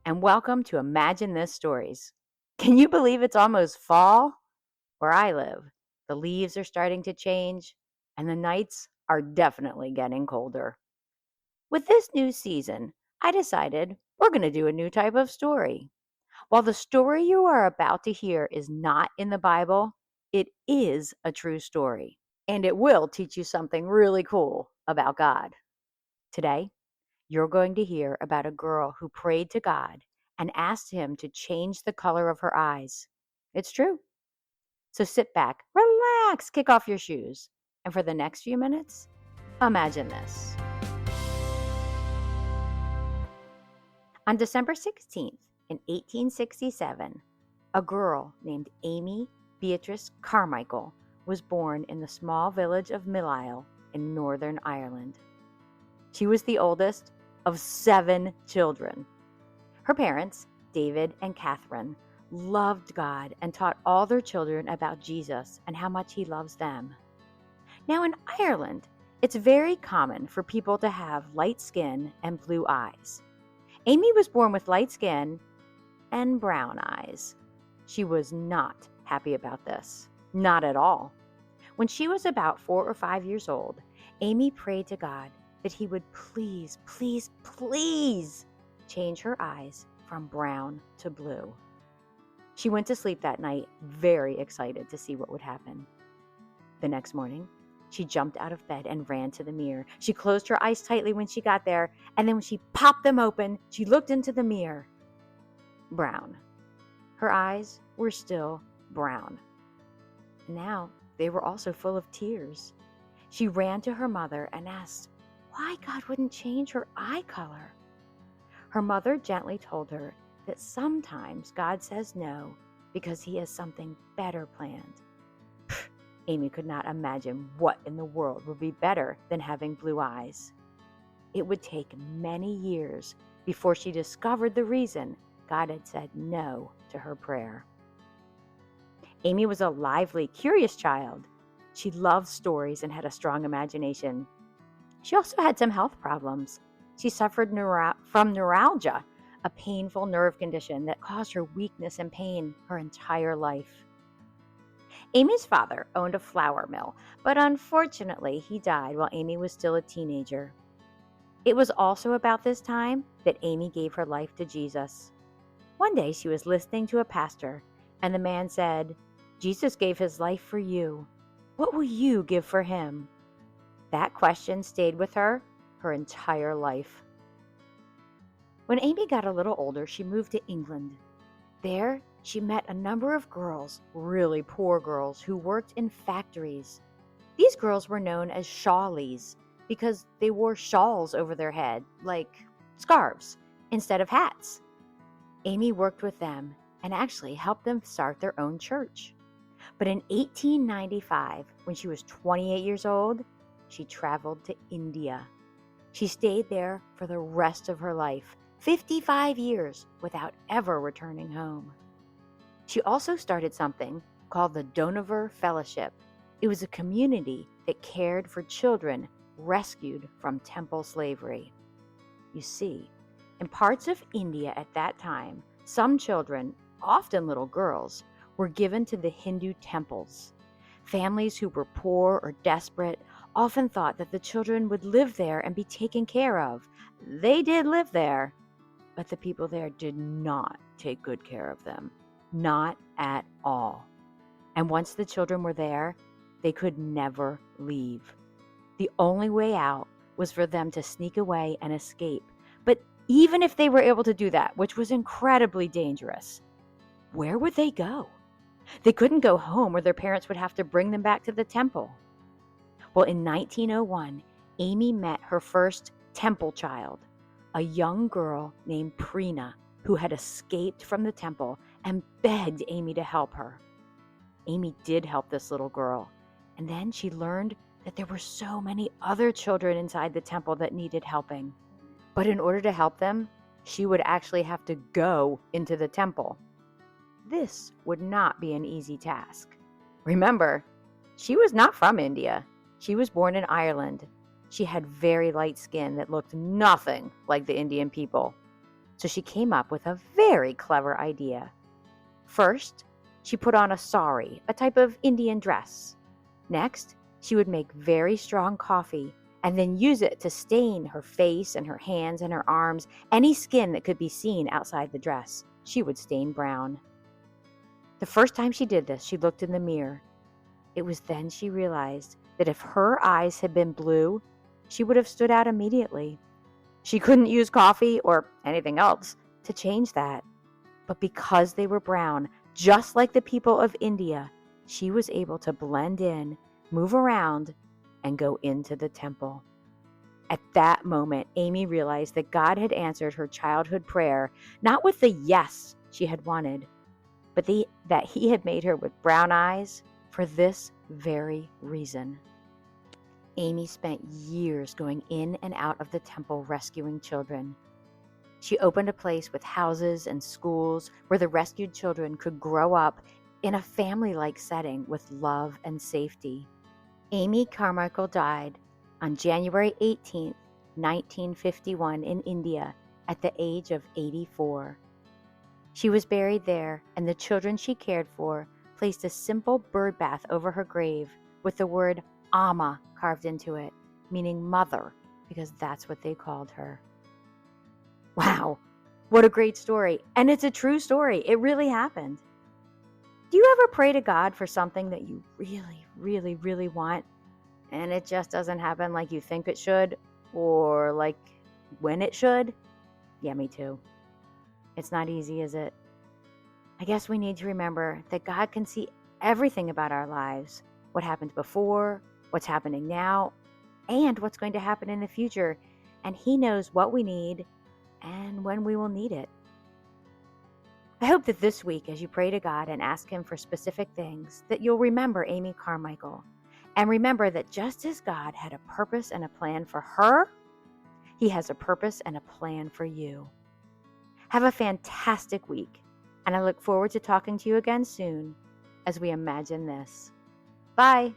and welcome to Imagine This Stories. Can you believe it's almost fall? Where I live, the leaves are starting to change, and the nights are definitely getting colder. With this new season, I decided we're going to do a new type of story. While the story you are about to hear is not in the Bible, it is a true story, and it will teach you something really cool about God. Today, you're going to hear about a girl who prayed to God and asked Him to change the color of her eyes. It's true. So sit back, relax, kick off your shoes, and for the next few minutes, imagine this. On December 16th, in 1867, a girl named Amy Beatrice Carmichael was born in the small village of Millisle in Northern Ireland. She was the oldest of 7 children. Her parents, David and Catherine, loved God and taught all their children about Jesus and how much He loves them. Now in Ireland, it's very common for people to have light skin and blue eyes. Amy was born with light skin and brown eyes. She was not happy about this. Not at all. When she was about 4 or 5 years old, Amy prayed to God that He would please, please, please change her eyes from brown to blue. She went to sleep that night very excited to see what would happen. The next morning, she jumped out of bed and ran to the mirror. She closed her eyes tightly when she got there, and then when she popped them open, she looked into the mirror. Brown. Her eyes were still brown. Now they were also full of tears. She ran to her mother and asked why God wouldn't change her eye color. Her mother gently told her that sometimes God says no because He has something better planned. Amy could not imagine what in the world would be better than having blue eyes. It would take many years before she discovered the reason God had said no to her prayer. Amy was a lively, curious child. She loved stories and had a strong imagination. She also had some health problems. She suffered from neuralgia, a painful nerve condition that caused her weakness and pain her entire life. Amy's father owned a flour mill, but unfortunately he died while Amy was still a teenager. It was also about this time that Amy gave her life to Jesus. One day she was listening to a pastor, and the man said, "Jesus gave His life for you. What will you give for Him?" That question stayed with her entire life. When Amy got a little older, she moved to England. There, she met a number of girls, really poor girls, who worked in factories. These girls were known as shawlies because they wore shawls over their head, like scarves, instead of hats. Amy worked with them and actually helped them start their own church. But in 1895, when she was 28 years old, she traveled to India. She stayed there for the rest of her life, 55 years, without ever returning home. She also started something called the Dohnavur Fellowship. It was a community that cared for children rescued from temple slavery. You see, in parts of India at that time, some children, often little girls, were given to the Hindu temples. Families who were poor or desperate often thought that the children would live there and be taken care of. They did live there, but the people there did not take good care of them. Not at all. And once the children were there, they could never leave. The only way out was for them to sneak away and escape. But even if they were able to do that, which was incredibly dangerous, where would they go? They couldn't go home, or their parents would have to bring them back to the temple. Well, in 1901, Amy met her first temple child, a young girl named Preena, who had escaped from the temple and begged Amy to help her. Amy did help this little girl, and then she learned that there were so many other children inside the temple that needed helping. But in order to help them, she would actually have to go into the temple. This would not be an easy task. Remember, she was not from India. She was born in Ireland. She had very light skin that looked nothing like the Indian people. So she came up with a very clever idea. First, she put on a sari, a type of Indian dress. Next, she would make very strong coffee and then use it to stain her face and her hands and her arms. Any skin that could be seen outside the dress, she would stain brown. The first time she did this, she looked in the mirror. It was then she realized that if her eyes had been blue, she would have stood out immediately. She couldn't use coffee or anything else to change that. But because they were brown, just like the people of India, she was able to blend in, move around, and go into the temple. At that moment, Amy realized that God had answered her childhood prayer, not with the yes she had wanted, but that He had made her with brown eyes for this very reason. Amy spent years going in and out of the temple rescuing children. She opened a place with houses and schools where the rescued children could grow up in a family-like setting with love and safety. Amy Charmichael died on January 18, 1951 in India at the age of 84. She was buried there, and the children she cared for placed a simple bird bath over her grave with the word Amma carved into it, meaning mother, because that's what they called her. Wow, what a great story. And it's a true story. It really happened. Do you ever pray to God for something that you really, really, really want, and it just doesn't happen like you think it should, or like when it should? Yeah, me too. It's not easy, is it? I guess we need to remember that God can see everything about our lives, what happened before, what's happening now, and what's going to happen in the future. And He knows what we need and when we will need it. I hope that this week, as you pray to God and ask Him for specific things, that you'll remember Amy Charmichael, and remember that just as God had a purpose and a plan for her, He has a purpose and a plan for you. Have a fantastic week, and I look forward to talking to you again soon as we imagine this. Bye.